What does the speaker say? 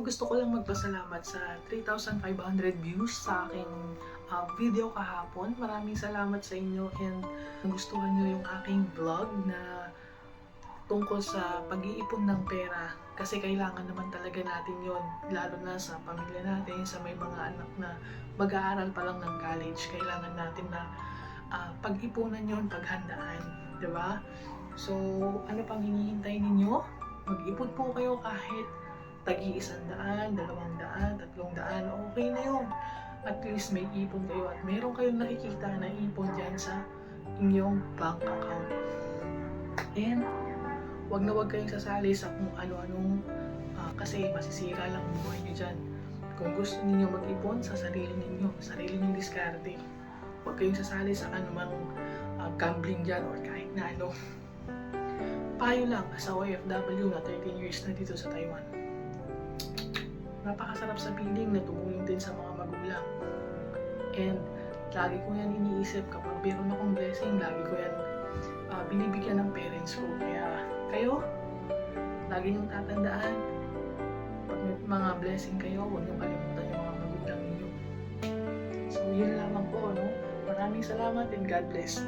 gusto ko lang magpasalamat sa 3,500 views sa aking video kahapon. Maraming salamat sa inyo and gustuhan nyo yung aking vlog na tungkol sa pag-iipon ng pera. Kasi kailangan naman talaga natin yon, lalo na sa pamilya natin, sa may mga anak na mag-aaral pa lang ng college. Kailangan natin na pag-ipunan yon, paghandaan. Diba? So, ano pang hinihintay ninyo? Mag-ipon po kayo kahit tagi-100, 200, 300, okay na yun. At least may ipon kayo at meron kayong nakikita na ipon dyan sa inyong bank account. And wag na wag kayong sasali sa kung ano-anong kasi masisira lang ang buhay nyo dyan. Kung gusto niyo mag-ipon sa sarili ninyong diskarte. Huwag kayong sasali sa anumang gambling dyan or kahit na ano. Payo lang, as a OFW na 13 years na dito sa Taiwan. Napakasarap sa piling na tumulong din sa mga magulang. And lagi ko yan iniisip kapag meron akong blessing, lagi ko yan binibigyan ng parents ko. Kaya kayo, lagi niyong tatandaan, pag may mga blessing kayo, huwag niyong kalimutan yung mga magulang ninyo. So yun lamang po, no? Maraming salamat and God bless.